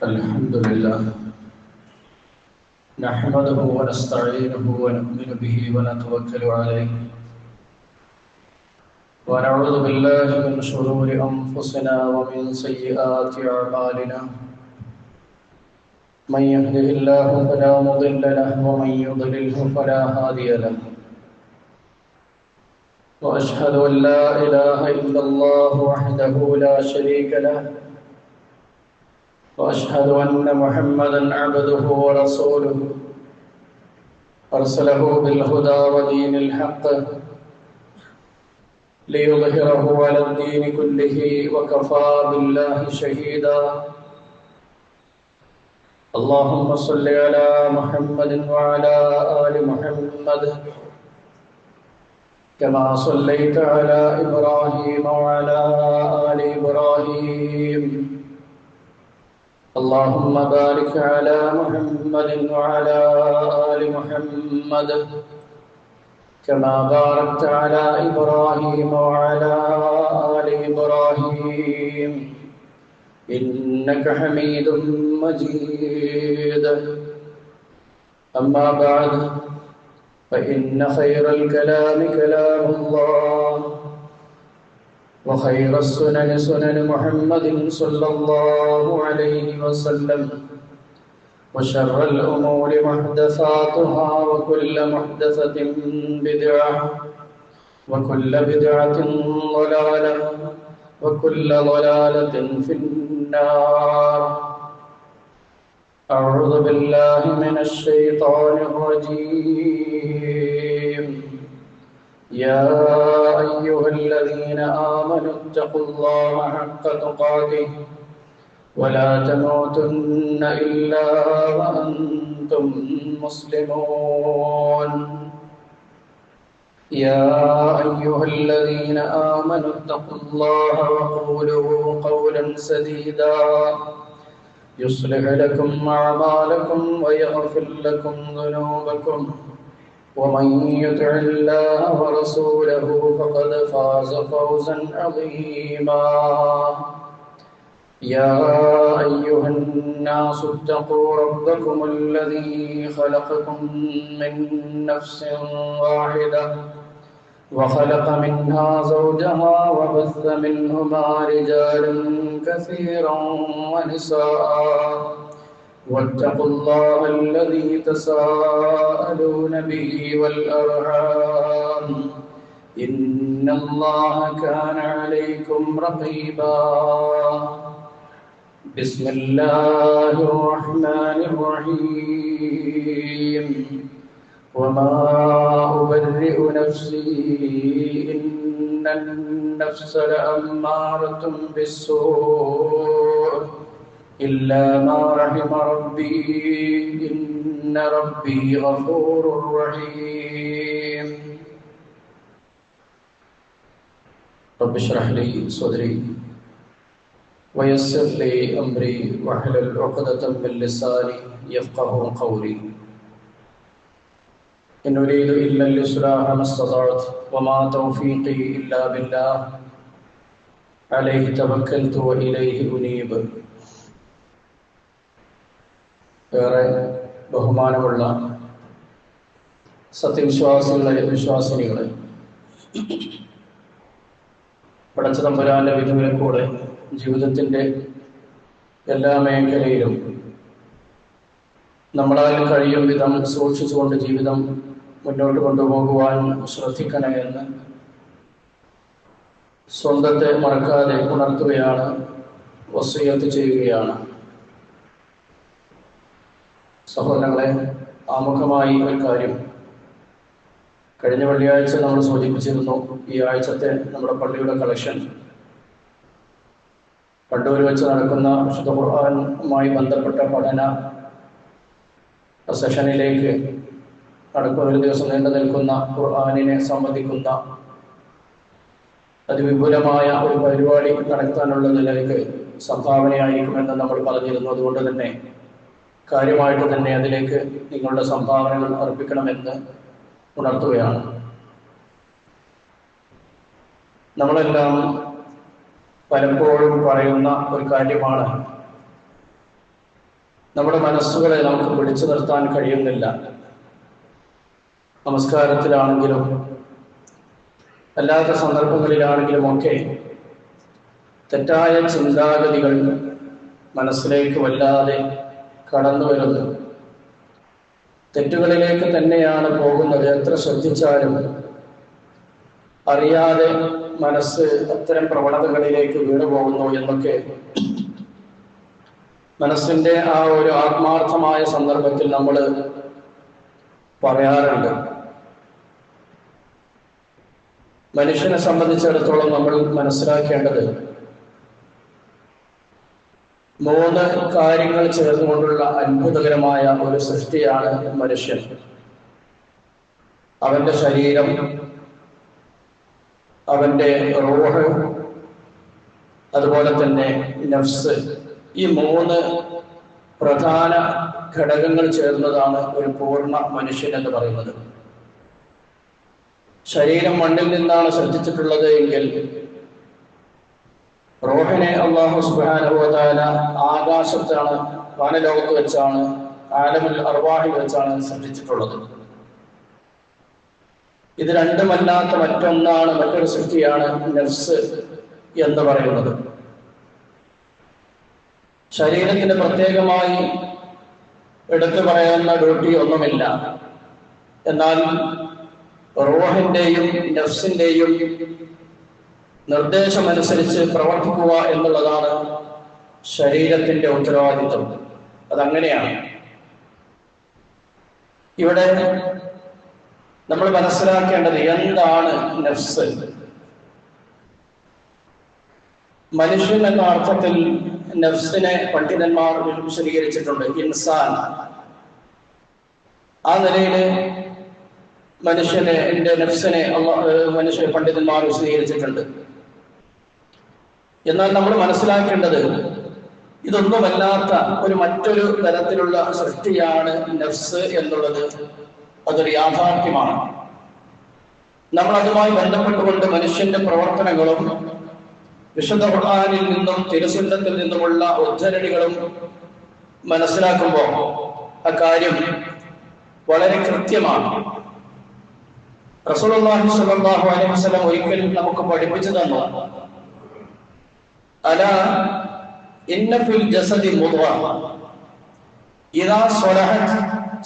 الحمد لله نحمده ونستعينه ونؤمن به ونتوكل عليه ونعوذ بالله من شرور أنفسنا ومن سيئات أعمالنا من يهده الله فلا مضل له ومن يضلله فلا هادي له وأشهد أن لا إله إلا الله وحده لا شريك له وأشهد أن محمدًا عبده ورسوله أرسله بالهدى ودين الحق ليظهره على الدين كله وكفى بالله شهيدا اللهم صل على محمد وعلى آل محمد كما صليت على إبراهيم وعلى آل إبراهيم اللهم بارك على محمد وعلى آل محمد كما باركت على إبراهيم وعلى آل إبراهيم إنك حميد مجيد أما بعد فإن خير الكلام كلام الله وخير السنن سنن محمد صلى الله عليه وسلم وشر الأمور محدثاتها وكل محدثة بدعة وكل بدعة ضلالة وكل ضلالة في النار أعوذ بالله من الشيطان الرجيم يا أيها الذين آمنوا اتقوا الله حق تقاته ولا تموتن إلا وأنتم مسلمون يا أيها الذين آمنوا اتقوا الله وقولوا قولا سديدا يصلح لكم أعمالكم ويغفر لكم ذنوبكم ومن يطع الله ورسوله فقد فاز فوزا عظيما يا أيها الناس اتقوا ربكم الذي خلقكم من نفس واحدة وخلق منها زوجها وبث منهما رجالا كثيرا ونساء واتقوا الله الذي تساءلون به والأرحام إن الله كان عليكم رقيبا بسم الله الرحمن الرحيم وما أبرئ نفسي إن النفس لأمارة بالسوء إلا ما رحم ربي إن ربي غفور رحيم رب اشرح لي صدري ويسر لي أمري واحلل عقدة من لساني يفقه قولي إن أريد إلا الإصلاح ما استطعت وما توفيقي إلا بالله عليه توكلت وإليه أنيب ഏറെ ബഹുമാനമുള്ള സത്യവിശ്വാസികളെ വിശ്വാസിനികളെ പടച്ച തമ്പുരാന്റെ വിധിവിലക്കൂടെ ജീവിതത്തിൻ്റെ എല്ലാ മേഖലയിലും നമ്മളാൽ കഴിയും വിധം സൂക്ഷിച്ചുകൊണ്ട് ജീവിതം മുന്നോട്ട് കൊണ്ടുപോകുവാൻ ശ്രദ്ധിക്കണേ എന്ന് സ്വന്തത്തെ മറക്കാതെ ഉണർത്തുകയാണ്, വസിയ്യത്ത് ചെയ്യുകയാണ്. സഹോദരങ്ങളെ, ആമുഖമായി ഒരു കാര്യം കഴിഞ്ഞ വെള്ളിയാഴ്ച നമ്മൾ സൂചിപ്പിച്ചിരുന്നു. ഈ ആഴ്ചത്തെ നമ്മുടെ പള്ളിയുടെ കളക്ഷൻ കണ്ണൂർ വെച്ച് നടക്കുന്ന വിശുദ്ധ ഖുർആനുമായി ബന്ധപ്പെട്ട പഠന സെഷനിലേക്ക് നടക്കുന്ന ഒരു ദിവസം നീണ്ടു നിൽക്കുന്ന ഖുർആനിനെ സംബന്ധിക്കുന്ന അതിവിപുലമായ ഒരു പരിപാടി നടത്താനുള്ള നിലയ്ക്ക് സംഭാവനയായിരിക്കുമെന്ന് നമ്മൾ പറഞ്ഞിരുന്നു. അതുകൊണ്ട് തന്നെ കാര്യമായിട്ട് തന്നെ അതിലേക്ക് നിങ്ങളുടെ സംഭാവനകൾ അർപ്പിക്കണമെന്ന് ഉണർത്തുകയാണ്. നമ്മളെല്ലാം പലപ്പോഴും പറയുന്ന ഒരു കാര്യമാണ് നമ്മുടെ മനസ്സുകളെ നമുക്ക് പിടിച്ചു നിർത്താൻ കഴിയുന്നില്ല. നമസ്കാരത്തിലാണെങ്കിലും അല്ലാത്ത സന്ദർഭങ്ങളിലാണെങ്കിലും ഒക്കെ തെറ്റായ ചിന്താഗതികൾ മനസ്സിലേക്ക് വല്ലാതെ കടന്നു വരുന്നു. തെറ്റുകളിലേക്ക് തന്നെയാണ് പോകുന്നത്. എത്ര ശ്രദ്ധിച്ചാലും അറിയാതെ മനസ്സ് അത്തരം പ്രവണതകളിലേക്ക് വീണുപോകുന്നു എന്നൊക്കെ മനസ്സിന്റെ ആ ഒരു ആത്മാർത്ഥമായ സന്ദർഭത്തിൽ നമ്മൾ പറയാറുണ്ട്. മനുഷ്യനെ സംബന്ധിച്ചിടത്തോളം നമ്മൾ മനസ്സിലാക്കേണ്ടത് 3 കാര്യങ്ങൾ ചേർന്നുകൊണ്ടുള്ള അത്ഭുതകരമായ ഒരു സൃഷ്ടിയാണ് മനുഷ്യൻ. അവന്റെ ശരീരം, അവന്റെ റൂഹ്, അതുപോലെ തന്നെ നഫ്സ്. ഈ 3 പ്രധാന ഘടകങ്ങൾ ചേർന്നതാണ് ഒരു പൂർണ്ണ മനുഷ്യൻ എന്ന് പറയുന്നത്. ശരീരം മണ്ണിൽ നിന്നാണ് സൃഷ്ടിച്ചിട്ടുള്ളത് എങ്കിൽ റൂഹിനെ അല്ലാഹു സുബ്ഹാനഹു വ തആല ആകാശത്താണ്, വാനലോകത്ത് വെച്ചാണ്, ആലമുൽ അർവാഹിൽ വെച്ചാണ് സൃഷ്ടിച്ചിട്ടുള്ളത്. ഇത് രണ്ടുമല്ലാത്ത മറ്റൊരു സൃഷ്ടിയാണ് നഫ്സ് എന്ന് പറയുന്നത്. ശരീരത്തിന് പ്രത്യേകമായി എടുത്തു പറയാവുന്ന ഡ്യൂട്ടി ഒന്നുമില്ല. എന്നാൽ റൂഹിന്റെയും നഫ്സിന്റെയും നിർദ്ദേശമനുസരിച്ച് പ്രവർത്തിക്കുക എന്നുള്ളതാണ് ശരീരത്തിന്റെ ഉത്തരവാദിത്വം. അതങ്ങനെയാണ്. ഇവിടെ നമ്മൾ മനസ്സിലാക്കേണ്ടത് എന്താണ് നഫ്സ്. മനുഷ്യൻ എന്ന അർത്ഥത്തിൽ നഫ്സിനെ പണ്ഡിതന്മാർ വിശദീകരിച്ചിട്ടുണ്ട്. ഇൻസാൻ. ആ നിലയിൽ നഫ്സിനെ പണ്ഡിതന്മാർ വിശദീകരിച്ചിട്ടുണ്ട്. എന്നാൽ നമ്മൾ മനസ്സിലാക്കേണ്ടത് ഇതൊന്നുമല്ലാത്ത മറ്റൊരു തരത്തിലുള്ള സൃഷ്ടിയാണ് നഫ്സ് എന്നുള്ളത്. അതൊരു യാഥാർത്ഥ്യമാണ്. നമ്മൾ അതുമായി ബന്ധപ്പെട്ടുകൊണ്ട് മനുഷ്യന്റെ പ്രവർത്തനങ്ങളും വിശുദ്ധ ഖുർആനിൽ നിന്നും തിരുസുന്നത്തിൽ നിന്നുമുള്ള ഉദ്ധരണികളും മനസ്സിലാക്കുമ്പോൾ അക്കാര്യം വളരെ കൃത്യമാണ്. റസൂലുള്ളാഹി സ്വല്ലല്ലാഹു അലൈഹി വസല്ലം ഒരിക്കൽ നമുക്ക് പഠിപ്പിച്ചു തന്നു, അലാ ഇന്ന ഫിൽ ജസദി മുദ്ഗ ഇദാ സ്വലഹത്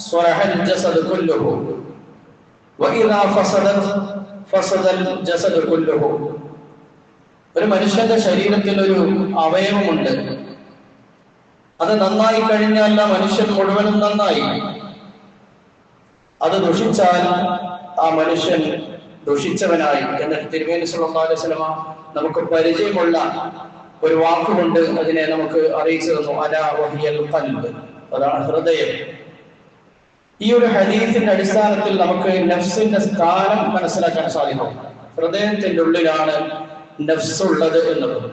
സ്വലഹൽ ജസദു കുല്ലുഹു വഇദാ ഫസദത് ഫസദൽ ജസദു കുല്ലുഹു. ഒരു മനുഷ്യന്റെ ശരീരത്തിൽ ഒരു അവയവമുണ്ട്. അത് നന്നായി കഴിഞ്ഞാൽ ആ മനുഷ്യൻ മുഴുവനും നന്നായി. അത് ദുഷിച്ചാൽ ആ മനുഷ്യൻ ദുഷിച്ചവനായി. എന്നിട്ട് തിരുമേനി സല്ലല്ലാഹു അലൈഹി വസല്ലം നമുക്ക് പരിചയമുള്ള ഒരു വാക്കുകൊണ്ട് അതിനെ നമുക്ക് അറിയിച്ചു തന്നു, അലാ വഹിയൽ ഖൽബ്. അതാണ് ഹൃദയം. ഈ ഒരു ഹദീസിന്റെ അടിസ്ഥാനത്തിൽ നമുക്ക് നഫ്സിന്റെ സ്ഥാനം മനസ്സിലാക്കാൻ സാധിക്കും. ഹൃദയത്തിന്റെ ഉള്ളിലാണ് നഫ്സ് ഉള്ളത് എന്നുള്ളത്.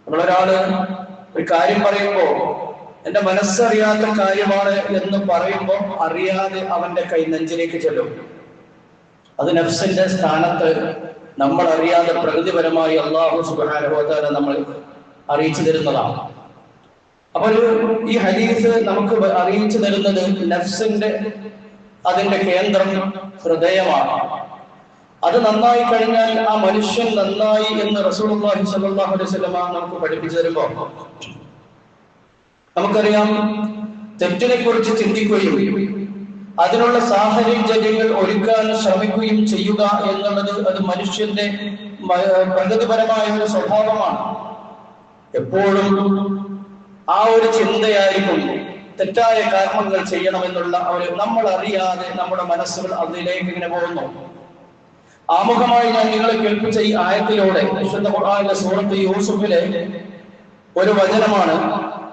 നമ്മളൊരാള് ഒരു കാര്യം പറയുമ്പോൾ എന്റെ മനസ്സറിയാത്ത കാര്യമാണ് എന്ന് പറയുമ്പോൾ അറിയാതെ അവന്റെ കൈ നെഞ്ചിലേക്ക് ചെല്ലും. അത് നഫ്സിന്റെ സ്ഥാനത്ത് നമ്മൾ അറിയാതെ പ്രകൃതിപരമായി അല്ലാഹു സുബ്ഹാനഹു വ തആല നമ്മൾ അറിയിച്ചു തരുന്നതാണ്. അപ്പോൾ ഈ ഹദീസ് നമുക്ക് അറിയിച്ചു തരുന്നത് നഫ്സിന്റെ അതിന്റെ കേന്ദ്രം ഹൃദയമാണ്. അത് നന്നായി കഴിഞ്ഞാൽ ആ മനുഷ്യൻ നന്നായി എന്ന് റസൂലുള്ളാഹി സ്വല്ലല്ലാഹു അലൈഹി വസല്ലം നമുക്ക് പഠിപ്പിച്ചു തരുമ്പോൾ നമുക്കറിയാം, തെറ്റിനെ കുറിച്ച് ചിന്തിക്കുകയും അതിനുള്ള സാഹചര്യങ്ങൾ ഒരുക്കാൻ ശ്രമിക്കുകയും ചെയ്യുക എന്നുള്ളത് അത് മനുഷ്യന്റെ പ്രകൃതിപരമായ ഒരു സ്വഭാവമാണ്. എപ്പോഴും ആ ഒരു ചിന്തയായിരിക്കും തെറ്റായ കർമ്മങ്ങൾ ചെയ്യണമെന്നുള്ള നമ്മൾ അറിയാതെ നമ്മുടെ മനസ്സുകൾ അതിലേക്ക് ഇങ്ങനെ പോകുന്നു. ആമുഖമായി ഞാൻ നിങ്ങളെ കേൾപ്പിച്ച ഈ ആയത്തിലൂടെ വിശുദ്ധ ഖുർആനിലെ സൂറത്ത് യൂസുഫിലെ ഒരു വചനമാണ്,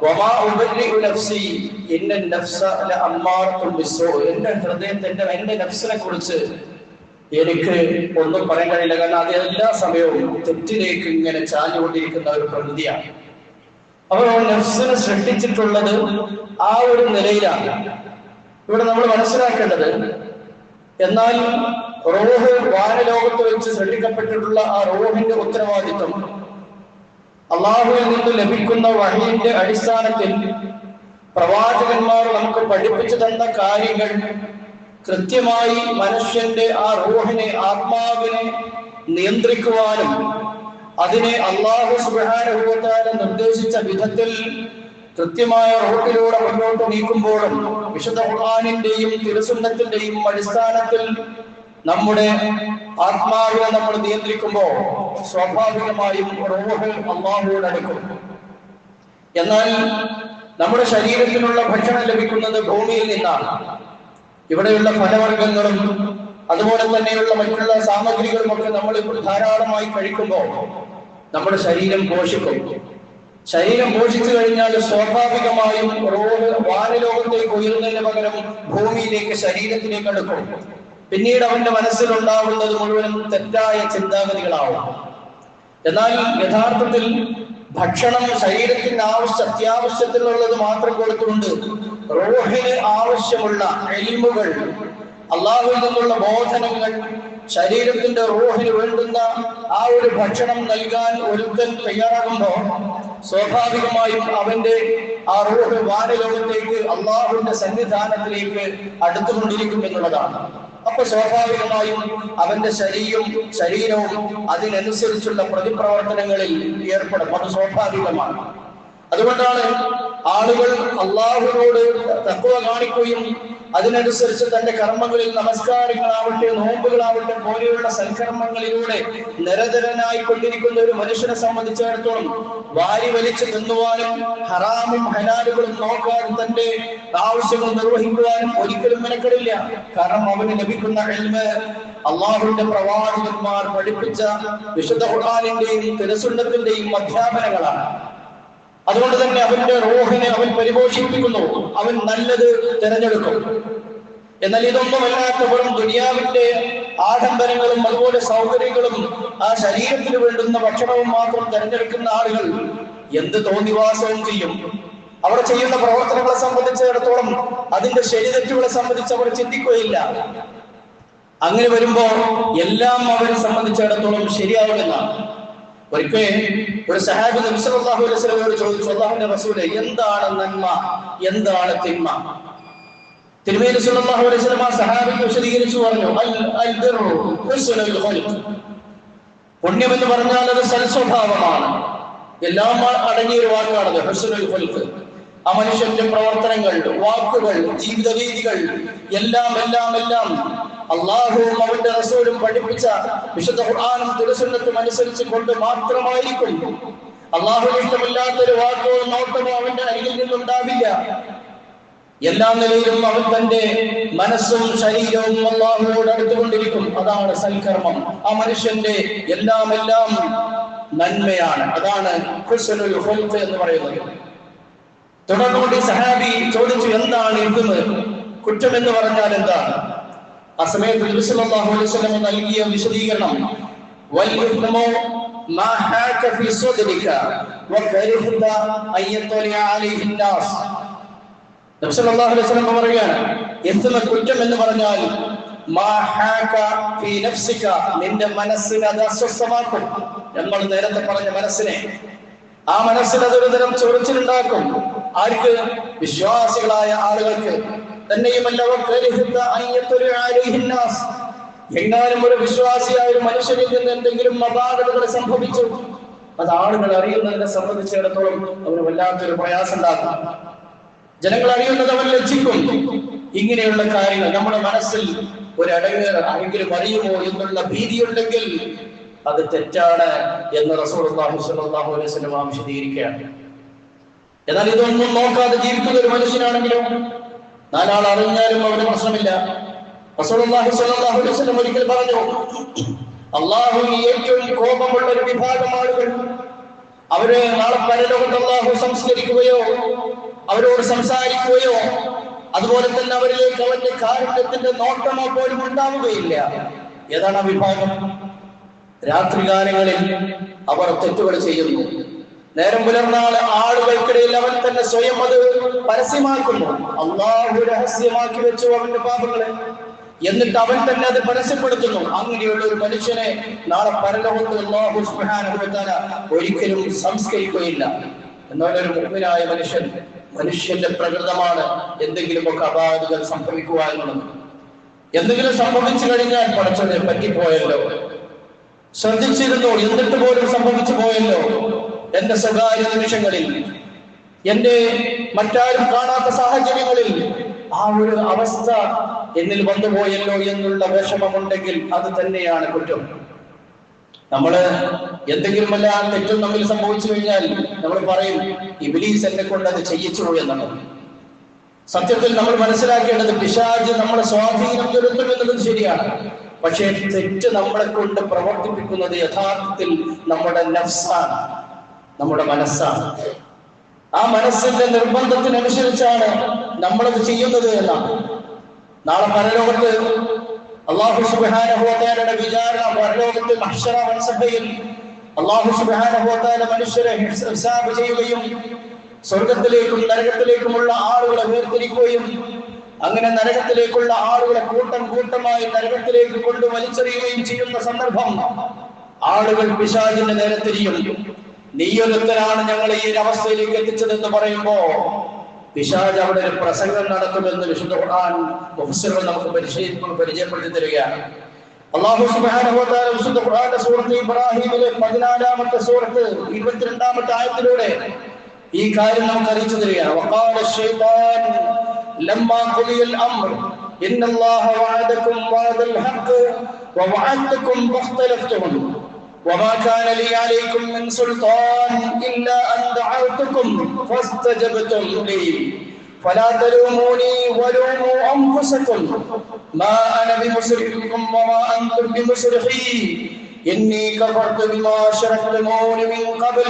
വമാ ഉബരിഉ നഫ്സി ഇന്ന നഫ്സ ലഅമ്മാറത്തുൻ ബിസ്സൂ. എന്റെ ഹൃദയത്തിന്റെ എന്റെ നഫ്സിനെ കുറിച്ച് എനിക്ക് ഒന്നും പറയാൻ കഴിയില്ല. കാരണം അത് എല്ലാ സമയവും തെറ്റിലേക്ക് ഇങ്ങനെ ചാഞ്ഞുകൊണ്ടിരിക്കുന്ന ഒരു പ്രകൃതിയാണ്. അപ്പോൾ നഫ്സിനെ സൃഷ്ടിച്ചിട്ടുള്ളത് ആ ഒരു നിലയിലാണ്. ഇവിടെ നമ്മൾ മനസ്സിലാക്കേണ്ടത്, എന്നാൽ റൂഹ് വാനലോകത്ത് വെച്ച് സൃഷ്ടിക്കപ്പെട്ടിട്ടുള്ള ആ റൂഹിന്റെ ഉത്തരവാദിത്വം അള്ളാഹുവിൽ നിന്ന് ലഭിക്കുന്ന വഹയിന്റെ അടിസ്ഥാനത്തിൽ പ്രവാചകന്മാർ നമുക്ക് പഠിപ്പിച്ചു തന്ന കാര്യങ്ങൾ കൃത്യമായി മനുഷ്യന്റെ ആ റൂഹിനെ, ആത്മാവിനെ നിയന്ത്രിക്കുവാനും അതിനെ അല്ലാഹു സുബ്ഹാനഹു വ തആല നിർദ്ദേശിച്ച വിധത്തിൽ കൃത്യമായ റൂട്ടിലൂടെ മുന്നോട്ട് നീക്കുമ്പോഴും വിശുദ്ധ ഖുർആനിന്റെയും തിരുസുന്നത്തിന്റെയും അടിസ്ഥാനത്തിൽ നമ്മുടെ ആത്മാവിനെ നമ്മൾ നിയന്ത്രിക്കുമ്പോൾ സ്വാഭാവികമായും റൂഹ് അല്ലാഹുവോട് അടുക്കും. എന്നാൽ നമ്മുടെ ശരീരത്തിനുള്ള ഭക്ഷണം ലഭിക്കുന്നത് ഭൂമിയിൽ നിന്നാണ്. ഇവിടെയുള്ള ഫലവർഗ്ഗങ്ങളും അതുപോലെ തന്നെയുള്ള മറ്റുള്ള സാമഗ്രികളും ഒക്കെ നമ്മൾ ധാരാളമായി കഴിക്കുമ്പോൾ നമ്മുടെ ശരീരം പോഷിക്കും. ശരീരം പോഷിച്ചു കഴിഞ്ഞാൽ സ്വാഭാവികമായും റൂഹ് വാനലോകത്തേക്ക് ഉയരുന്നതിന് പകരം ഭൂമിയിലേക്ക്, ശരീരത്തിലേക്ക് അടുക്കും. പിന്നീട് അവന്റെ മനസ്സിലുണ്ടാവുന്നത് മുഴുവനും തെറ്റായ ചിന്താഗതികളാവും. എന്നാൽ യഥാർത്ഥത്തിൽ ഭക്ഷണം ശരീരത്തിന് അത്യാവശ്യത്തിനുള്ളത് മാത്രം കൊടുത്തുകൊണ്ട് റൂഹിന് ആവശ്യമുള്ള ഇൽമുകൾ, അള്ളാഹുവിൽ നിന്നുള്ള ബോധനങ്ങൾ, ശരീരത്തിന്റെ റൂഹിന് വേണ്ടുന്ന ആ ഒരു ഭക്ഷണം നൽകാൻ ഒരുത്തൻ തയ്യാറാകുമ്പോൾ സ്വാഭാവികമായും അവന്റെ ആ റൂഹ് വാനലോകത്തേക്ക്, അള്ളാഹുവിന്റെ സന്നിധാനത്തിലേക്ക് അടുത്തുകൊണ്ടിരിക്കും എന്നുള്ളതാണ്. അപ്പൊ സ്വാഭാവികമായും അവന്റെ ശരീരവും അതിനനുസരിച്ചുള്ള പ്രതിപ്രവർത്തനങ്ങളിൽ ഏർപ്പെടും. അത് സ്വാഭാവികമാണ്. അതുകൊണ്ടാണ് ആളുകൾ അള്ളാഹുവിനോട് തഖ്വ കാണിക്കുകയും അതിനനുസരിച്ച് തന്റെ കർമ്മങ്ങളിൽ, നമസ്കാരങ്ങളാവട്ടെ, നോമ്പുകളാവട്ടെ പോലെയുള്ള സൽക്കർമ്മങ്ങളിലൂടെ നിരതരനായി കൊണ്ടിരിക്കുന്ന ഒരു മനുഷ്യനെ സംബന്ധിച്ചിടത്തോളം വാരി വലിച്ചു തിന്നുവാനും ഹറാമും ഹലാലുകളും നോക്കാതെ തന്റെ ആവശ്യങ്ങൾ നിർവഹിക്കുവാനും ഒരിക്കലും മെനക്കെടില്ല. കാരണം അവന് ലഭിക്കുന്ന ഇൽമ് അള്ളാഹുവിന്റെ പ്രവാചകന്മാർ പഠിപ്പിച്ച വിശുദ്ധ ഖുർആനിന്റെയും തിരുസുന്നത്തിന്റെയും അധ്യാപനങ്ങളാണ്. അതുകൊണ്ട് തന്നെ അവന്റെ റൂഹിനെ അവൻ പരിപോഷിപ്പിക്കുന്നു, അവൻ നല്ലത് തിരഞ്ഞെടുക്കും. എന്നാൽ ഇതൊന്നുമല്ലാത്ത വെറും ദുനിയാവിന്റെ ആഡംബരങ്ങളും അതുപോലെ സൗകര്യങ്ങളും ആ ശരീരത്തിന് വേണ്ടുന്ന ഭക്ഷണവും മാത്രം തിരഞ്ഞെടുക്കുന്ന ആളുകൾ എന്ത് തോന്നിവാസവും ചെയ്യും. അവർ ചെയ്യുന്ന പ്രവർത്തനങ്ങളെ സംബന്ധിച്ചിടത്തോളം അതിന്റെ ശരിതെറ്റുകളെ സംബന്ധിച്ച് അവർ ചിന്തിക്കുകയില്ല. അങ്ങനെ വരുമ്പോ എല്ലാം അവരെ സംബന്ധിച്ചിടത്തോളം ശരിയാവുമെന്നാണ്. ഒരിക്കൽ ഒരു സഹാബി നബി സല്ലല്ലാഹു അലൈഹി വസല്ലമയോട് ചോദിച്ചു, അല്ലാഹുവിന്റെ റസൂലേ, എന്താണ് നന്മ, എന്താണ് തിന്മ? തിരുമേനി സല്ലല്ലാഹു അലൈഹി വസല്ലം ആ സഹാബിക്ക് വിശദീകരിച്ചു പറഞ്ഞു, അൽ ബിർറു ഹുസ്നുൽ ഖുൽഖ്. പുണ്യം എന്ന് പറഞ്ഞാൽ അത് സൽസ്വഭാവമാണ്. എല്ലാം അടങ്ങിയ ഒരു വാക്കാണത് ഹുസ്നുൽ ഖുൽഖ്. ആ മനുഷ്യന്റെ പ്രവർത്തനങ്ങൾ, വാക്കുകൾ, ജീവിത രീതികൾ എല്ലാം അള്ളാഹുവും അവന്റെ റസൂലും പഠിപ്പിച്ച വിശുദ്ധ ഖുർആനും തിരുസുന്നത്തും അനുസരിച്ച് കൊണ്ട് മാത്രമായിരിക്കും. അള്ളാഹുവിന് ഇഷ്ടമില്ലാത്തൊരു വാക്കോ നോട്ടമോ അവന്റെ അരികിൽ നിന്നുണ്ടാവില്ല. എല്ലാ നിലയിലും അവൻ തന്റെ മനസ്സും ശരീരവും അള്ളാഹുവോട് അടുത്തുകൊണ്ടിരിക്കും. അതാണ് സൽക്കർമ്മം. ആ മനുഷ്യന്റെ എല്ലാം നന്മയാണ്. അതാണ് ഹുസ്നുൽ ഖുൽഖ് എന്ന് പറയുന്നത്. തുടർന്നുകൊണ്ട് സഹാബി ചോദിച്ചു, എന്താണ് ഇസ്മ്? കുറ്റം എന്ന് പറഞ്ഞാൽ എന്താണ്? ആ സമയത്ത് നബി സല്ലല്ലാഹു അലൈഹി വസല്ലം നൽകിയ വിശദീകരണം, വൽ ഇസ്മു മാ ഹാക ഫീ സദ്രിക വകരിഹത അയ്യത്വലി അലൈഹി الناس. നബി സല്ലല്ലാഹു അലൈഹി വസല്ലം പറയുകയാണ്, ഇസ്മ കുറ്റം എന്ന് പറഞ്ഞാൽ മാ ഹാക ഫീ നഫ്സിക, നിന്റെ മനസ്സിനെ അത് അസ്വസ്ഥമാക്കും. നമ്മൾ നേരത്തെ പറഞ്ഞ മനസ്സിനെ, ആ മനസ്സിൽ അതൊരു തരം ചൊറിച്ചിലുണ്ടാക്കും. ആർക്ക്? വിശ്വാസികളായ ആളുകൾക്ക്. തന്നെയുമല്ല എങ്ങാനും ഒരു വിശ്വാസിയായ ഒരു മനുഷ്യനിൽ നിന്ന് എന്തെങ്കിലും അപാകതകൾ സംഭവിച്ചു, അത് ആളുകൾ അറിയുന്നതിനെ സംബന്ധിച്ചിടത്തോളം അവന് വല്ലാത്തൊരു പ്രയാസം ഉണ്ടാക്കും. ജനങ്ങൾ അറിയുന്നത് അവൻ ലജ്ജിക്കും. ഇങ്ങനെയുള്ള കാര്യങ്ങൾ നമ്മുടെ മനസ്സിൽ ഒരു അടങ്ങേറ് ആരെങ്കിലും അറിയുമോ എന്നുള്ള ഭീതിയുണ്ടെങ്കിൽ അത് തെറ്റാണ് എന്ന് റസൂലുള്ളാഹി സ്വല്ലല്ലാഹു അലൈഹി വസല്ലം വിശദീകരിക്കുകയാണ്. എന്നാൽ ഇതൊന്നും നോക്കാതെ ജീവിക്കുന്ന ഒരു മനുഷ്യനാണെങ്കിലും നാലാൾ അറിഞ്ഞാലും അവന് പ്രശ്നമില്ല. റസൂലുള്ളാഹി സ്വല്ലല്ലാഹു അലൈഹി വസല്ലം ഒരിക്കൽ പറഞ്ഞു, അല്ലാഹുവിന് ഏറ്റവും കോപമുള്ള ഒരു വിഭാഗം ആളുകൾ, അവര് നാളെ പരലോകത്ത് അല്ലാഹു സംസ്കരിക്കുകയോ അവരോട് സംസാരിക്കുകയോ അതുപോലെ തന്നെ അവരിലേക്ക് അവന്റെ കാരുണ്യത്തിന്റെ നോട്ടമോ പോലും ഉണ്ടാവുകയില്ല. ഏതാണ് ആ വിഭാഗം? രാത്രികാലങ്ങളിൽ അവർ തെറ്റുകൾ ചെയ്യുന്നു. നേരം പുലർന്നാൾ ആളുകൾക്കിടയിൽ അവൻ തന്നെ സ്വയം അത് പരസ്യമാക്കുന്നു. അള്ളാഹു രഹസ്യമാക്കി വെച്ചു അവന്റെ പാപങ്ങളെ, എന്നിട്ട് അവൻ തന്നെ അത് പരസ്യപ്പെടുത്തുന്നു. അങ്ങനെയുള്ള ഒരു മനുഷ്യനെ നാളെ പരലോകത്ത് അല്ലാഹു സുബ്ഹാനഹു വ തആല ഒരിക്കലും സംസ്കരിക്കുകയില്ല. എന്നാൽ ഒരു മുഅ്മിനായ മനുഷ്യൻ മനുഷ്യന്റെ പ്രകൃതമാണ് എന്തെങ്കിലുമൊക്കെ അപാകതകൾ സംഭവിക്കുക എന്നുള്ളത്. എന്തെങ്കിലും സംഭവിച്ചു കഴിഞ്ഞാൽ പടച്ചവനെ പറ്റിപ്പോയല്ലോ, ശ്രദ്ധിച്ചിരുന്നു എന്നിട്ട് പോലും സംഭവിച്ചു പോയല്ലോ, എന്റെ സ്വകാര്യ നിമിഷങ്ങളിൽ, എന്റെ മറ്റാരും കാണാത്ത സാഹചര്യങ്ങളിൽ ആ ഒരു അവസ്ഥ എന്നിൽ വന്നുപോയല്ലോ എന്നുള്ള വിഷമമുണ്ടെങ്കിൽ അത് തന്നെയാണ് കുറ്റം. നമ്മള് എന്തെങ്കിലും വല്ല തെറ്റും നമ്മിൽ സംഭവിച്ചു കഴിഞ്ഞാൽ നമ്മൾ പറയും ഇബ്ലീസ് എന്നെ കൊണ്ട് അത് ചെയ്യിച്ചു എന്നുള്ളത്. സത്യത്തിൽ നമ്മൾ മനസ്സിലാക്കേണ്ടത് പിശാച് നമ്മളെ സ്വാധീനം ചെലുത്തും എന്നുള്ളത് ശരിയാണ്. പക്ഷേ തെറ്റ് നമ്മളെ കൊണ്ട് പ്രവർത്തിപ്പിക്കുന്നത് യഥാർത്ഥത്തിൽ നമ്മുടെ നഫ്സാണ്, നമ്മുടെ മനസ്സാണ്. ആ മനസ്സിന്റെ നിർബന്ധത്തിനനുസരിച്ചാണ് നമ്മളത് ചെയ്യുന്നത് എന്നാണ്. നാളെ പരലോകത്ത് അല്ലാഹു സുബ്ഹാനഹു വ തആലയുടെ വിചാരണ, പരലോകത്ത് മഹ്ശറ വൻസഭയിൽ അല്ലാഹു സുബ്ഹാനഹു വ തആല മനുഷ്യരെ ഹിസാബ് ചെയ്യുകയും സ്വർഗത്തിലേക്കും നരകത്തിലേക്കുമുള്ള ആളുകളെ വേർതിരിക്കുകയും അങ്ങനെ നരകത്തിലേക്കുള്ള ആളുകളെ കൂട്ടം കൂട്ടമായി നരകത്തിലേക്ക് കൊണ്ട് വലിച്ചെറിയുകയും ചെയ്യുന്ന സന്ദർഭം ആളുകൾ പിശാചിന്റെ നേരെ തിരിയും. നീയൊരുത്തനാണ് ഞങ്ങളെ ഈ അവസ്ഥയിലേക്ക് എത്തിച്ചതെന്ന് പറയുമ്പോ പിശാച് അവിടെ ഒരു പ്രസംഗം നടത്തുമെന്ന് വിശുദ്ധ ഖുർആൻ മുഫസ്സിറുകൾ നമുക്ക് പരിചയപ്പെടുത്തി തരികയാണ്. അല്ലാഹു സുബ്ഹാനഹു വ തആല വിശുദ്ധ ഖുർആന്റെ സൂറത്ത് ഇബ്രാഹിമിലെ 14-ാമത്തെ സൂറത്ത് 22-ാമത്തെ ആയത്തിലൂടെ ഈ കാര്യം നമുക്ക് അറിയിച്ചു തരികയാണ്. വഖാല ശൈത്താൻ ലമ്മാ ഖുദിയൽ അംർ ഇന്നല്ലാഹ വഅദകും വഅദൽ ഹഖ് വവഅദതുകും ഫഖ്തലഫ്തും وما كان لي عليكم من سلطان إلا أن دعوتكم فاستجبتم لي فلا تلوموني ولوموا أنفسكم ما أنا بمصرخكم وما أنتم بمصرخي إني كفرت بما أشركتمون من قبل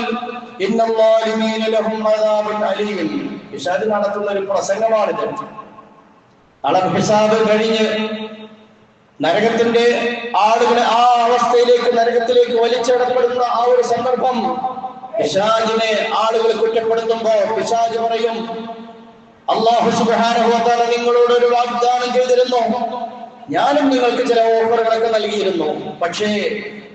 إن الظالمين لهم عذاب أليم. പിശാച് നടത്തുന്ന ഒരു പ്രസംഗമാണിത്. അളവ് ഹിസാബ് കഴിഞ്ഞ് നരകത്തിന്റെ ആളുകളെ ആ അവസ്ഥയിലേക്ക് നരകത്തിലേക്ക് വലിച്ചിടപ്പെടുന്ന ആ ഒരു സന്ദർഭം പിശാചിനെ ആളുകൾ കുറ്റപ്പെടുത്തുമ്പോ പിശാച് പറയും അല്ലാഹു സുബ്ഹാനഹു വ തആല നിങ്ങളോട് ഒരു വാഗ്ദാനം ചെയ്തിരുന്നു, ഞാനും നിങ്ങൾക്ക് ചില ഓഫറുകളൊക്കെ നൽകിയിരുന്നു. പക്ഷേ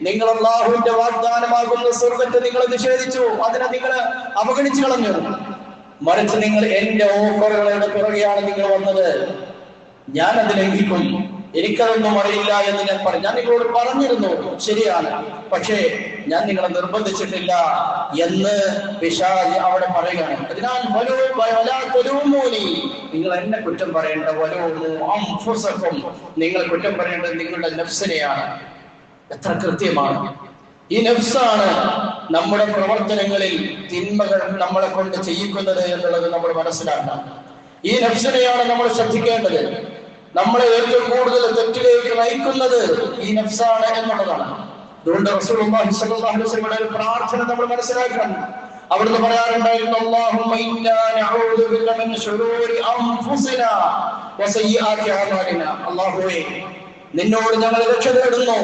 നിങ്ങൾ അല്ലാഹുവിന്റെ വാഗ്ദാനമാകുന്ന സ്വർഗ്ഗത്തെ നിങ്ങൾ നിഷേധിച്ചു, അതിനെ നിങ്ങൾ അവഗണിച്ചു കളഞ്ഞു. മറിച്ച് നിങ്ങൾ എന്റെ ഓഫറുകളുടെ പിറകെയാണ് നിങ്ങൾ വന്നത്. ഞാൻ അത് ലംഘിക്കും, എനിക്കതൊന്നും അറിയില്ല എന്ന് ഞാൻ പറഞ്ഞു. ഞാൻ നിങ്ങളോട് പറഞ്ഞിരുന്നു, ശരിയാണ്, പക്ഷേ ഞാൻ നിങ്ങളെ നിർബന്ധിച്ചിട്ടില്ല എന്ന് പിശാച് അവിടെ പറയുകയാണ്. അതിനാൽ നിങ്ങൾ എന്നെ കുറ്റം പറയേണ്ട, നിങ്ങൾ കുറ്റം പറയേണ്ടത് നിങ്ങളുടെ നഫ്സിനെയാണ്. എത്ര കൃത്യമാണ്! ഈ നഫ്സാണ് നമ്മുടെ പ്രവർത്തനങ്ങളിൽ തിന്മകൾ നമ്മളെ കൊണ്ട് ചെയ്യിക്കുന്നത് എന്നുള്ളത് നമ്മൾ മനസ്സിലാക്കണം. ഈ നഫ്സിനെയാണ് നമ്മൾ ശ്രദ്ധിക്കേണ്ടത്. നമ്മളെ ഏറ്റവും കൂടുതൽ തെറ്റിലേക്ക് നയിക്കുന്നത് ഈ നഫ്സാണ് എന്നുള്ളതാണ്. അതുകൊണ്ട് റസൂലുള്ളാഹി സ്വല്ലല്ലാഹു അലൈഹി വസല്ലമയുടെ ഒരു പ്രാർത്ഥന നമ്മൾ മനസ്സിലാക്കണം. അവിടുന്ന് പറയാറുണ്ടായിരുന്നു, അല്ലാഹുമ്മ ഇന്നാ നഊദു ബിക മിൻ ശുറൂരി അൻഫുസിനാ വസയ്യിആതി അഅമാലിനാ. അല്ലാഹുവേ, നിന്നോട് ഞങ്ങൾ രക്ഷ തേടുന്നു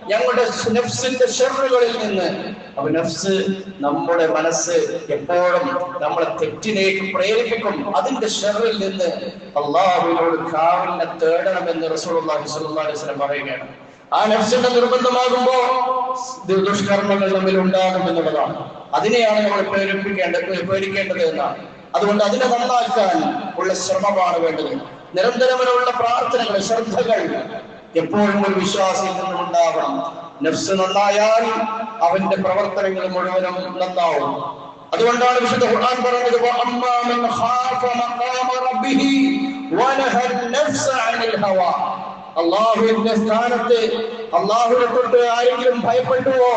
ഞങ്ങളുടെ നഫ്സിന്റെ ശർറുകളിൽ നിന്ന്. അപ്പൊ നഫ്സ്, നമ്മുടെ മനസ്സ് എപ്പോഴും നമ്മളെ തെറ്റിലേക്ക് പ്രേരിപ്പിക്കും. അതിന്റെ ശർറിൽ നിന്ന് അല്ലാഹുവിനോട് കാവലിനെ തേടണമെന്ന് റസൂലുള്ളാഹി സ്വല്ലല്ലാഹു അലൈഹി വസല്ലം പറയുകയാണ്. ആ നഫ്സിന്റെ നിർബന്ധമാകുമ്പോ ദുഷ്കർമ്മങ്ങൾ നമ്മിൽ ഉണ്ടാകും എന്നുള്ളതാണ്. അതിനെയാണ് നമ്മൾ പേടിക്കേണ്ടത് എന്നാണ്. അതുകൊണ്ട് അതിനെ നന്നാക്കാൻ ഉള്ള ശ്രമമാണ് വേണ്ടത്. നിരന്തരമുള്ള പ്രാർത്ഥനകൾ, ശ്രദ്ധകൾ എപ്പോഴും ഒരു വിശ്വാസിയിൽ നിന്നും ഉണ്ടാവണം. നഫ്സ് നന്നായാൽ അവന്റെ പ്രവർത്തനങ്ങൾ മുഴുവനും നന്നാവും. അതുകൊണ്ടാണ് വിശുദ്ധ ഖുർആൻ പറഞ്ഞത്, വഅമ്മാ മൻ ഖാഫ മഖാമ റബ്ബിഹി വനഹ അൻ-നഫ്സ അനിൽ ഹവാ. അല്ലാഹുവിന്റെ സ്ഥാനത്ത് അല്ലാഹുവിനെ തൊട്ട് ആരെങ്കിലും ഭയപ്പെട്ടുവോ,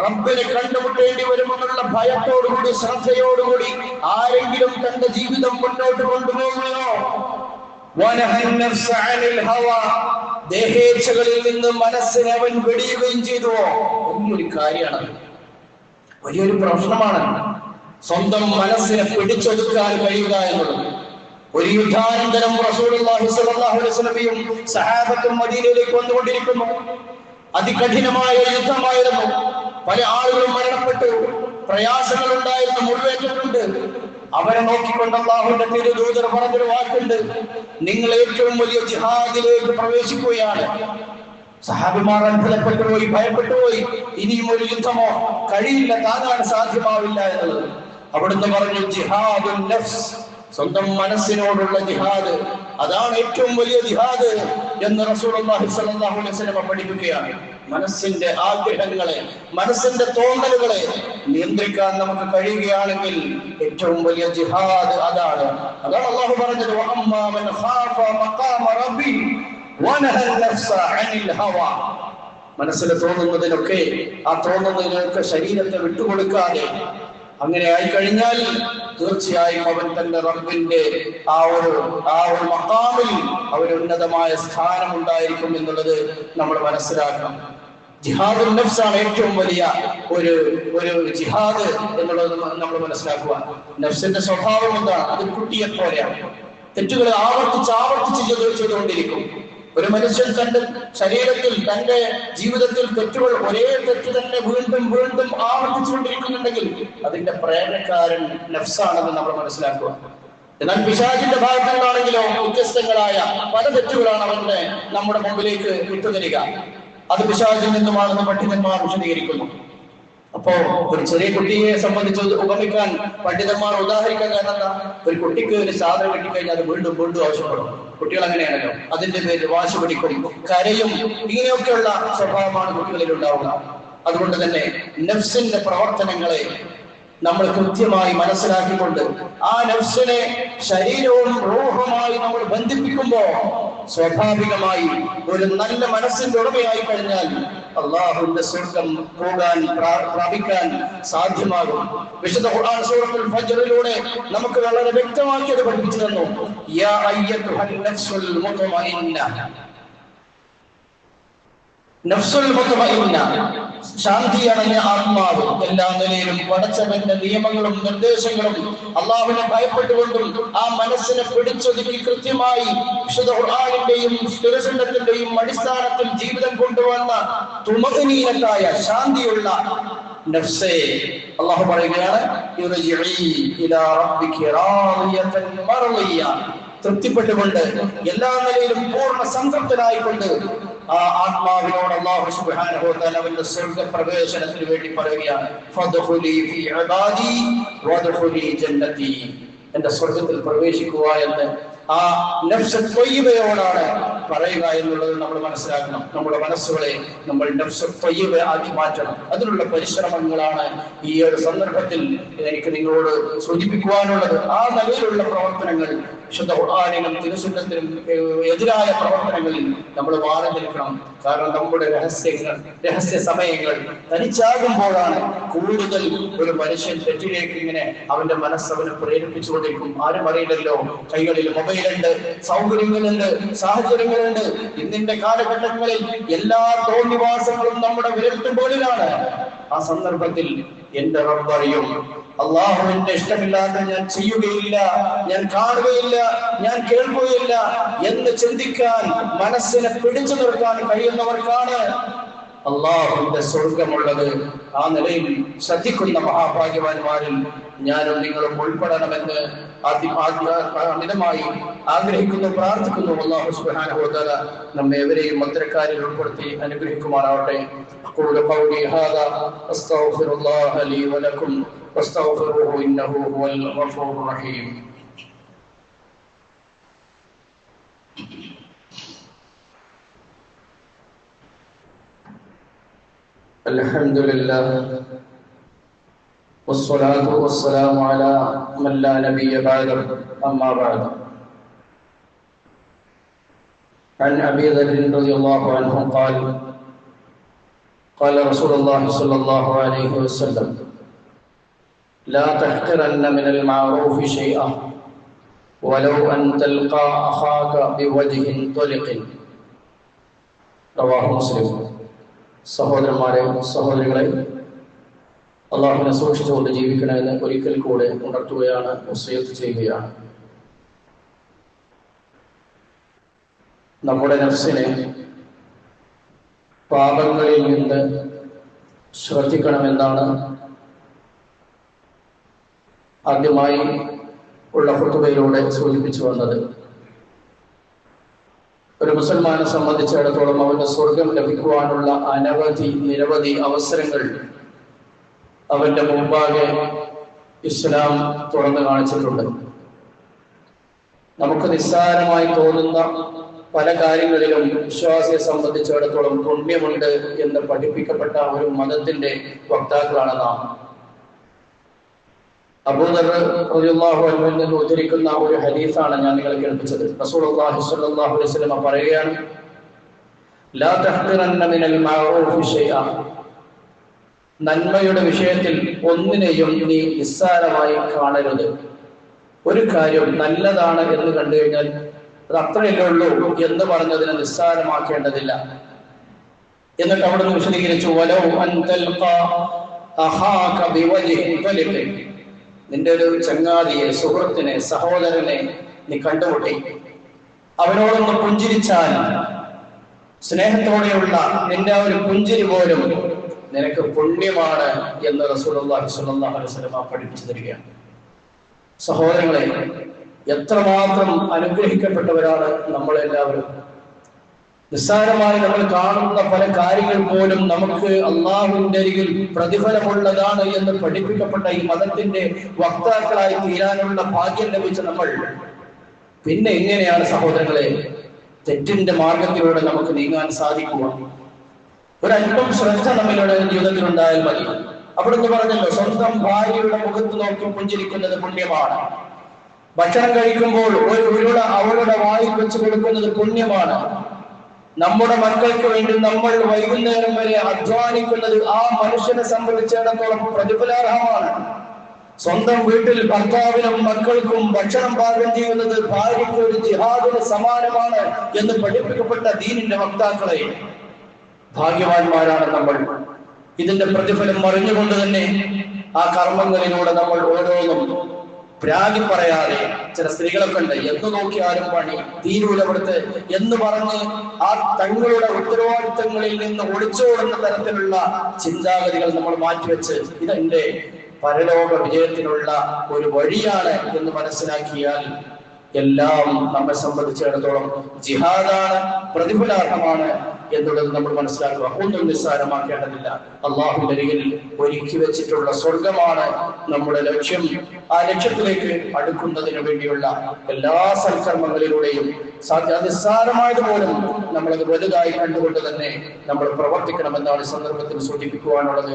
റബ്ബിനെ കണ്ടുമുട്ടേണ്ടി വരുമെന്നുള്ള ഭയത്തോടുകൂടി ശ്രദ്ധയോടുകൂടി ആരെങ്കിലും തന്റെ ജീവിതം മുന്നോട്ട് കൊണ്ടുപോകുകയോ, വനഹ അൻ-നഫ്സ അനിൽ ഹവാ, ദേഹേച്ഛകളിൽ നിന്ന് മനസ്സിനെ അവൻ വെടിയുകയും ചെയ്തുവോ, വലിയൊരു കാര്യമാണ്, വലിയൊരു പ്രശ്നമാണ്. സ്വന്തം മനസ്സിനെ പിടിച്ചൊതുക്കാൻ കഴിയുക എന്നുള്ളത്. ഒരു യുദ്ധാനന്തരം റസൂലുള്ളാഹി സ്വല്ലല്ലാഹു അലൈഹി വസല്ലമയും സഹാബത്തും മദീനയിലേക്ക് വന്നുകൊണ്ടിരിക്കുന്നു. അതികഠിനമായ യുദ്ധമായിരുന്നു. പല ആളുകളും മരണപ്പെട്ടു, പ്രയാസങ്ങൾ ഉണ്ടായിരുന്നു, മുറിവേറ്റിട്ടുണ്ട്. അവരെ നോക്കിക്കൊണ്ട് അല്ലാഹുവിന്റെ തിരുദൂതർ പറഞ്ഞൊരു വാക്കുണ്ട്, നിങ്ങൾ ഏറ്റവും വലിയ ജിഹാദിലേക്ക് പ്രവേശിക്കുകയാണ്. സഹാബിമാർ അത്ഭുതപ്പെട്ടുപോയി, ഭയപ്പെട്ടുപോയി. ഇനിയും ഒരു യുദ്ധമോ കഴിയില്ല, താങ്ങാൻ സാധ്യമാവില്ല എന്നുള്ളത്. അവിടുന്ന് പറഞ്ഞു ജിഹാദുൻ നഫ്സ്, സ്വന്തം മനസ്സിനോടുള്ള ജിഹാദ്, അതാണ് ഏറ്റവും വലിയ ജിഹാദ് എന്ന് റസൂലുള്ളാഹി സ്വല്ലല്ലാഹു അലൈഹി വസല്ലം പഠിപ്പിക്കുകയാണ്. മനസ്സിന്റെ ആഗ്രഹങ്ങളെ, മനസ്സിന്റെ തോന്നലുകളെ നിയന്ത്രിക്കാൻ നമുക്ക് കഴിയുകയാണെങ്കിൽ ഏറ്റവും വലിയ ജിഹാദ് അതാണ്. അല്ലാഹു പറഞ്ഞത് വഅമ്മാ മൻ ഖാഫ മഖാമ റബ്ബി വനഹ നഫ്സ അനിൽ ഹവാ. മനസ്സിൽ തോന്നുന്നതിനൊക്കെ, ആ തോന്നുന്നതിനൊക്കെ ശരീരത്തെ വിട്ടുകൊടുക്കാതെ അങ്ങനെ ആയി കഴിഞ്ഞാൽ തീർച്ചയായും അവൻ തന്റെ റബ്ബിന്റെ ആ ഒരു മഖാമിൽ അവരുന്നതമായ സ്ഥാനം ഉണ്ടായിരിക്കും എന്നുള്ളത് നമ്മൾ മനസ്സിലാക്കണം. ജിഹാദുൽ നഫ്സാണ് ഏറ്റവും വലിയ ഒരു ജിഹാദ് എന്നുള്ളത് നമ്മൾ മനസ്സിലാക്കുക. നഫ്സിന്റെ സ്വഭാവം എന്താണ്? അത് കുട്ടിയെ പോലെയാണ്. തെറ്റുകൾ ആവർത്തിച്ച് ചെയ്തുകൊണ്ടിരിക്കും. ഒരു മനുഷ്യൻ തന്റെ ശരീരത്തിൽ, തന്റെ ജീവിതത്തിൽ തെറ്റുകൾ, ഒരേ തെറ്റ് തന്നെ വീണ്ടും വീണ്ടും ആവർത്തിച്ചുകൊണ്ടിരിക്കുന്നുണ്ടെങ്കിൽ അതിന്റെ പ്രേരണക്കാരൻ നഫ്സാണെന്ന് നമ്മൾ മനസ്സിലാക്കുക. എന്നാൽ പിശാചിന്റെ ഭാഗത്തു നിന്നാണെങ്കിലോ വ്യത്യസ്തങ്ങളായ പല തെറ്റുകളാണ് നമ്മുടെ മുമ്പിലേക്ക് വിട്ടുതരിക. അത് പിശാചിൽ നിന്നുമാണെന്ന് പണ്ഡിതന്മാർ വിശദീകരിക്കുന്നു. അപ്പോ ഒരു ചെറിയ കുട്ടിയെ സംബന്ധിച്ച് ഉപമിക്കാൻ പണ്ഡിതന്മാർ ഉദാഹരിക്കാൻ കാരണം എന്താ? ഒരു കുട്ടിക്ക് ഒരു സാധനം കിട്ടിക്കഴിഞ്ഞാൽ അത് വീണ്ടും വീണ്ടും ആവശ്യപ്പെടും. കുട്ടികൾ അങ്ങനെയാണല്ലോ, അതിന്റെ പേരിൽ വാശി പിടിക്കും, കരയും. ഇങ്ങനെയൊക്കെയുള്ള സ്വഭാവമാണ് കുട്ടികളിൽ ഉണ്ടാവുക. അതുകൊണ്ട് തന്നെ നഫ്സിന്റെ പ്രവർത്തനങ്ങളെ നമ്മൾ കൃത്യമായി മനസ്സിലാക്കിക്കൊണ്ട് ആ നഫ്സിനെ ശരീരവും റൂഹുമായി നമ്മൾ ബന്ധിപ്പിക്കുമ്പോൾ സ്വാഭാവികമായി ഒരു നല്ല മനസ്സിന്റെ ഉടമയായി കഴിഞ്ഞാൽ അള്ളാഹുവിന്റെ സ്വർഗം പ്രാപിക്കാൻ സാധ്യമാകും. വിശുദ്ധ ഖുർആൻ സൂറത്തുൽ ഫജ്റിലൂടെ നമുക്ക് വളരെ വ്യക്തമാക്കി അത് പഠിപ്പിച്ചു തന്നു. യാ അയ്യത്തുഹൻ നഫ്സുൽ മുത്മഇന്ന, നഫ്സുൽ മുത്മഇന്ന, ശാന്തിയടഞ്ഞ ആത്മാവ്, എല്ലാ നിലയിലും പടച്ചവന്റെ നിയമങ്ങളും നിർദ്ദേശങ്ങളും അള്ളാഹുവിനെ ഭയപ്പെട്ടുകൊണ്ടും ആ മനസ്സിനെ പിടിച്ചൊതുക്കി കൃത്യമായി വിശുദ്ധ ഖുർആനിന്റെയും തിരുസുന്നത്തിന്റെയും അടിസ്ഥാനത്തിൽ ജീവിതം കൊണ്ടുവന്ന തുമഅനീനത്തായ ശാന്തിയുള്ള നഫ്സേ അള്ളാഹു പറയുകയാണ് ഇർജിഇ ഇലാ റബ്ബിക റാദിയതൻ മർളിയ, തൃപ്തിപ്പെട്ടുകൊണ്ട് എല്ലാ നിലയിലും പൂർണ്ണ സംതൃപ്തനായിക്കൊണ്ട് ആ ആത്മാവിനോട് അല്ലാഹു സുബ്ഹാനഹു വ തആല അവന്റെ സ്വർഗ്ഗപ്രവേശനത്തിന് വേണ്ടി പറയുകയാണ് ഫദ്ഖുലി ഫീ ഇബാദി വദ്ഖുലി ജന്നതി, എന്റെ സ്വർഗ്ഗത്തിൽ പ്രവേശിക്കുക എന്ന് ആ നഫ്സ് ത്വയ്യിബയോടാണ് പറയുക എന്നുള്ളത് നമ്മൾ മനസ്സിലാക്കണം. നമ്മുടെ മനസ്സുകളെ നമ്മൾ നഫ്സ് ത്വയ്യിബ ആക്കി മാറ്റണം. അതിനുള്ള പരിശ്രമങ്ങളാണ് ഈ ഒരു സന്ദർഭത്തിൽ എനിക്ക് നിങ്ങളോട് സൂചിപ്പിക്കുവാനുള്ളത്. ആ നിലയിലുള്ള പ്രവർത്തനങ്ങൾ, വിശുദ്ധ ഖുർആനിനും തിരുസുന്നത്തിനും എതിരായ പ്രവർത്തനങ്ങളിൽ നമ്മൾ മാറി നിൽക്കണം. കാരണം നമ്മുടെ രഹസ്യ സമയങ്ങൾ തനിച്ചാകുമ്പോഴാണ് കൂടുതൽ ഒരു മനുഷ്യൻ തെറ്റിലേക്ക് ഇങ്ങനെ അവന്റെ മനസ്സ് അവനെ പ്രേരിപ്പിച്ചുകൊണ്ടിരിക്കും. ആരും അറിയില്ലല്ലോ, കൈകളിൽ മൊബൈലുണ്ട്, സൗകര്യങ്ങളുണ്ട്, സാഹചര്യങ്ങളുണ്ട്. ഇന്നിന്റെ കാലഘട്ടങ്ങളിൽ എല്ലാ തോന്നിവാസങ്ങളും നമ്മുടെ വിരൽത്തുമ്പോളിലാണ്. ആ സന്ദർഭത്തിൽ എന്റെ റബ്ബ് അറിയും, അള്ളാഹുവിന്റെ ഇഷ്ടമില്ലാതെ ഞാൻ ചെയ്യുകയില്ല, ഞാൻ കാണുകയില്ല, ഞാൻ കേൾക്കുകയില്ല എന്ന് ചിന്തിക്കാൻ, മനസ്സിനെ പിടിച്ചു നിർത്താൻ കഴിയുന്നവർക്കാണ് അള്ളാഹുവിന്റെ സ്വർഗമുള്ളത്. ആ നിലയിൽ ശ്രദ്ധിക്കുന്ന മഹാഭാഗ്യവാന്മാരിൽ ഞാനും നിങ്ങളും ഉൾപ്പെടണമെന്ന് അമിതമായി ആഗ്രഹിക്കുന്നു, പ്രാർത്ഥിക്കുന്നു. അല്ലാഹു സുബ്ഹാനഹു വ തആല നമ്മെ ഏവരെയും അത്തരക്കാരിൽ ഉൾപ്പെടുത്തി അനുഗ്രഹിക്കുമാറാവട്ടെ. അഖൂലു ഖൗലി ഹാദാ അസ്തഗ്ഫിറുല്ലാഹ ലീ വലക്കും വസ്തഗ്ഫിറുഹു ഇന്നഹു ഹുവൽ ഗഫൂറുർ റഹീം. അൽഹംദുലില്ലാഹ് والصلاة والسلام على من لا نبي بعده أما بعد. عن أبي ذر رضي الله عنه قال قال رسول الله صلى الله عليه وسلم لا تحقرن من المعروف شيئا ولو أن تلقى أخاك بوجه طلق. رواه مسلم. സഹോദരന്മാരെ, സഹോദരികളെ, അള്ളാഹുവിനെ സൂക്ഷിച്ചുകൊണ്ട് ജീവിക്കണമെന്ന് ഒരിക്കൽ കൂടെ ഉണർത്തുകയാണ്, വസിയത്ത് ചെയ്യുകയാണ്. നമ്മുടെ നഫ്സിനെ പാപങ്ങളിൽ നിന്ന് ശ്രദ്ധിക്കണമെന്നാണ് ആദ്യമായി ഉള്ള ഖുതുബയിലൂടെ സൂചിപ്പിച്ചു വന്നത്. ഒരു മുസൽമാനെ സംബന്ധിച്ചിടത്തോളം അവന്റെ സ്വർഗം ലഭിക്കുവാനുള്ള നിരവധി അവസരങ്ങൾ അവന്റെ മുമ്പാകെ ഇസ്ലാം തുറന്നു കാണിച്ചിട്ടുണ്ട്. നമുക്ക് നിസ്സാരമായി തോന്നുന്ന പല കാര്യങ്ങളിലും വിശ്വാസിയെ സംബന്ധിച്ചിടത്തോളം പുണ്യമുണ്ട് എന്ന് പഠിപ്പിക്കപ്പെട്ട ഒരു മതത്തിന്റെ വക്താക്കളാണ് നാം. അബൂദർ റളിയല്ലാഹു അൻഹുവിൽ നിന്ന് ഉദ്ധരിക്കുന്ന ഒരു ഹദീസാണ് ഞാൻ നിങ്ങളെ കേൾപ്പിച്ചത്. റസൂലുള്ളാഹി സ്വല്ലല്ലാഹു അലൈഹി വസല്ലം പറയുകയാണ്, ലാ തഹ്ഖിറന്ന മിനൽ മഅറൂഫി ഷൈഅ, നന്മയുടെ വിഷയത്തിൽ ഒന്നിനെയും നീ നിസ്സാരമായി കാണരുത്. ഒരു കാര്യം നല്ലതാണ് എന്ന് കണ്ടു കഴിഞ്ഞാൽ അത് അത്രയല്ലേ ഉള്ളൂ എന്ന് പറഞ്ഞതിനെ നിസ്സാരമാക്കേണ്ടതില്ല. എന്നിട്ട് അവിടെ നിന്ന് വിശദീകരിച്ചു, വലൗ അൻ തൽഖാ അഖാക ബിവജ്ഹിൻ തലിഖ്, നിന്റെ ഒരു ചങ്ങാതിയെ, സുഹൃത്തിനെ, സഹോദരനെ നീ കണ്ടുമുട്ടി, അവനോടൊന്ന് പുഞ്ചിരിച്ചാൽ, സ്നേഹത്തോടെയുള്ള നിന്റെ ആ ഒരു പുഞ്ചിരി പോലും നിനക്ക് പുണ്യമാണ് എന്ന് റസൂലുള്ളാഹി സ്വല്ലല്ലാഹു അലൈഹി വസല്ലം പഠിപ്പിച്ചു തരികയാണ്. സഹോദരങ്ങളെ, എത്രമാത്രം അനുഗ്രഹിക്കപ്പെട്ടവരാണ് നമ്മളെല്ലാവരും. നിസ്സാരമായി നമ്മൾ കാണുന്ന പല കാര്യങ്ങൾ പോലും നമുക്ക് അള്ളാഹുവിന്റെ അരികിൽ പ്രതിഫലമുള്ളതാണ് എന്ന് പഠിപ്പിക്കപ്പെട്ട ഈ മതത്തിന്റെ വക്താക്കളായി തീരാനുള്ള ഭാഗ്യം ലഭിച്ച നമ്മൾ പിന്നെ എങ്ങനെയാണ് സഹോദരങ്ങളെ തെറ്റിന്റെ മാർഗത്തിലൂടെ നമുക്ക് നീങ്ങാൻ സാധിക്കുക? ഒരല്പം ശ്രദ്ധ നമ്മളുടെ ജീവിതത്തിൽ ഉണ്ടായാൽ മതി. അവിടുന്ന് പറഞ്ഞല്ലോ, സ്വന്തം ഭാര്യയുടെ മുഖത്ത് നോക്കി പുഞ്ചിരിക്കുന്നത് പുണ്യമാണ്. ഭക്ഷണം കഴിക്കുമ്പോൾ ഒരു ഉരുള അവളുടെ വായിൽ വെച്ച് കൊടുക്കുന്നത് പുണ്യമാണ്. നമ്മുടെ മക്കൾക്ക് വേണ്ടി നമ്മൾ വൈകുന്നേരം വരെ അധ്വാനിക്കുന്നത് ആ മനുഷ്യനെ സംബന്ധിച്ചിടത്തോളം പ്രതിഫലാർഹമാണ്. സ്വന്തം വീട്ടിൽ ഭർത്താവിനും മക്കൾക്കും ഭക്ഷണം പാകം ചെയ്യുന്നത് ഭാര്യയ്ക്ക് ഒരു ജിഹാദിന് സമാനമാണ് എന്ന് പഠിപ്പിക്കപ്പെട്ട ദീനിന്റെ വക്താക്കളെ, ഭാഗ്യവാന്മാരാണ് നമ്മൾ. ഇതിന്റെ പ്രതിഫലം അറിഞ്ഞുകൊണ്ട് തന്നെ ആ കർമ്മങ്ങളിലൂടെ നമ്മൾ ഓരോന്നും പ്രാഗി പറയാതെ, ചില സ്ത്രീകളൊക്കെ ഉണ്ട്, എന്ന് നോക്കിയാലും പണി തീരൂല അവിടുത്തെ എന്ന് പറഞ്ഞ് ആ തങ്ങളുടെ ഉത്തരവാദിത്തങ്ങളിൽ നിന്ന് ഒളിച്ചോടുന്ന തരത്തിലുള്ള ചിന്താഗതികൾ നമ്മൾ മാറ്റിവെച്ച് ഇതെന്റെ പരലോക വിജയത്തിനുള്ള ഒരു വഴിയാണ് എന്ന് മനസ്സിലാക്കിയാൽ എല്ലാം നമ്മെ സംബന്ധിച്ചിടത്തോളം ജിഹാദാണ്, പ്രതിഫലാർഹമാണ് എന്നുള്ളത് നമ്മൾ മനസ്സിലാക്കുക. ഒന്നും നിസ്സാരമാക്കേണ്ടതില്ല. അള്ളാഹുവിന്റെ അരികിൽ ഒരുക്കി വെച്ചിട്ടുള്ള സ്വർഗമാണ് നമ്മുടെ ലക്ഷ്യം. ആ ലക്ഷ്യത്തിലേക്ക് അടുക്കുന്നതിന് വേണ്ടിയുള്ള എല്ലാ സൽക്കർമ്മങ്ങളിലൂടെയും നിസ്സാരമായത് പോലും നമ്മളത് വലുതായി കണ്ടുകൊണ്ട് തന്നെ നമ്മൾ പ്രവർത്തിക്കണമെന്നാണ് ഈ സന്ദർഭത്തിൽ സൂചിപ്പിക്കുവാനുള്ളത്.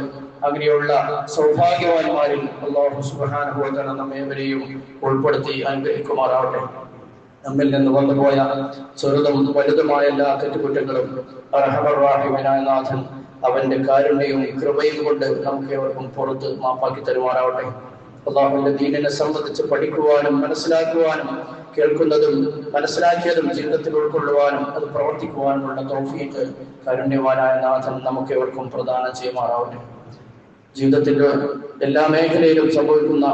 അങ്ങനെയുള്ള സൗഭാഗ്യവാന്മാരിൽ അല്ലാഹു സുബ്ഹാനഹു വ തആല നമ്മേവരെയും ഉൾപ്പെടുത്തി അനുഗ്രഹിക്കുമാറാവട്ടെ. നമ്മിൽ നിന്ന് വന്നുപോയ ചെറുതും വലുതുമായ എല്ലാ തെറ്റുകുറ്റങ്ങളും അർഹമർ റഹീമായ നാഥൻ അവന്റെ കാരുണ്യവും കൃപയും കൊണ്ട് നമുക്ക് ഏവർക്കും പുറത്ത് മാപ്പാക്കി തരുമാറാവട്ടെ. അല്ലാഹുവിന്റെ ദീനിനെ സംബന്ധിച്ച് പഠിക്കുവാനും മനസ്സിലാക്കുവാനും കേൾക്കുന്നതും മനസ്സിലാക്കിയതും ജീവിതത്തിൽ ഉൾക്കൊള്ളുവാനും അത് പ്രവർത്തിക്കുവാനുമുള്ള തൗഫീഖ് കാരുണ്യവാനായ നാഥൻ നമുക്ക് ഏവർക്കും പ്രദാനം ചെയ്യുമാറാവട്ടെ. ജീവിതത്തിന്റെ എല്ലാ മേഖലയിലും സംഭവിക്കുന്ന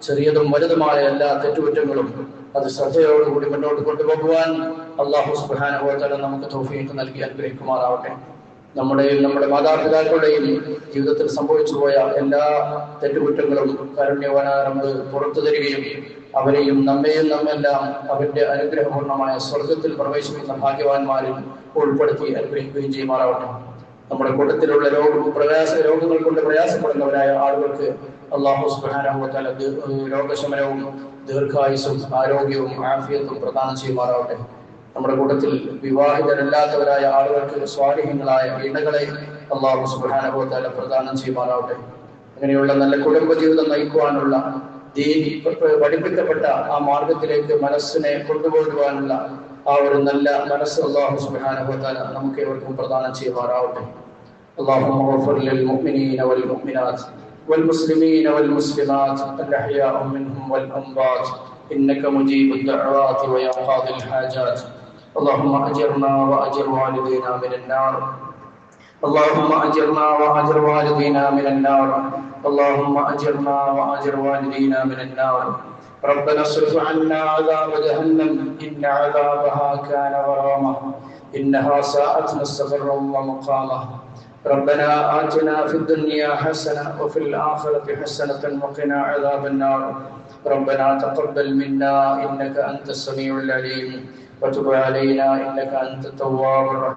ചെറിയതും വലുതുമായ എല്ലാ തെറ്റുകുറ്റങ്ങളും അത് ശ്രദ്ധയോടുകൂടി മുന്നോട്ട് കൊണ്ടുപോകുവാൻ അല്ലാഹു സുബ്ഹാനഹു വ തആല നമുക്ക് തൗഫീഖ് നൽകി അനുഗ്രഹിക്കുമാറാവട്ടെ. നമ്മുടെയും നമ്മുടെ മാതാപിതാക്കളുടെയും ജീവിതത്തിൽ സംഭവിച്ചു പോയ എല്ലാ തെറ്റുകുറ്റങ്ങളും കാരുണ്യവാനായ റബ്ബ് പുറത്തു തരികയും അവരെയും നമ്മെയും നമ്മെല്ലാം അവന്റെ അനുഗ്രഹപൂർണമായ സ്വർഗത്തിൽ പ്രവേശിക്കുന്ന ഭാഗ്യവാന്മാരിൽ ഉൾപ്പെടുത്തി അനുഗ്രഹിക്കുകയും ചെയ്യുമാറാവട്ടെ. നമ്മുടെ കൂട്ടത്തിലുള്ള രോഗങ്ങൾ കൊണ്ട് പ്രയാസപ്പെടുന്നവരായ ആളുകൾക്ക് അല്ലാഹു സുബ്ഹാനഹു വ തആല രോഗശമനവും ദീർഘായുസ്സും ആരോഗ്യവും ആഫിയത്തും പ്രദാനം ചെയ്യുമാറാവട്ടെ. നമ്മുടെ കൂട്ടത്തിൽ വിവാഹിതരല്ലാത്തവരായ ആളുകൾക്ക് സ്വാലിഹ്യങ്ങളായ ഇണകളെ അല്ലാഹു സുബ്ഹാനഹു വ തആല പ്രദാനം ചെയ്യുമാറാവട്ടെ. അങ്ങനെയുള്ള നല്ല കുടുംബജീവിതം നയിക്കുവാനുള്ള ദീൻ പഠിപ്പിക്കപ്പെട്ട ആ മാർഗത്തിലേക്ക് മനസ്സിനെ കൊണ്ടുപോകുവാനുള്ള ആ ഒരു നല്ല മനസ്സ് അല്ലാഹു സുബ്ഹാനഹു വ തആല നമുക്ക് ഏവർക്കും പ്രദാനം ചെയ്യുമാറാവട്ടെ. اللهم اغفر للمؤمنين والمؤمنات والمسلمين والمسلمات الأحياء منهم والأموات إنك مجيب الدعوات ويا قاضي الحاجات. اللهم أجرنا وأجر والدينا من النار. اللهم أجرنا وأجر والدينا من النار. اللهم أجرنا وأجر والدينا من النار. ربنا اصرف عنا عذاب جهنم إن عذابها كان غراما إنها ساءت مستقرا ومقاما. ربنا آتنا في الدنيا حسنة وفي الآخرة حسنة وقنا عذاب النار. ربنا تقبل منا إنك أنت السميع العليم وتب علينا إنك أنت التواب الرحيم.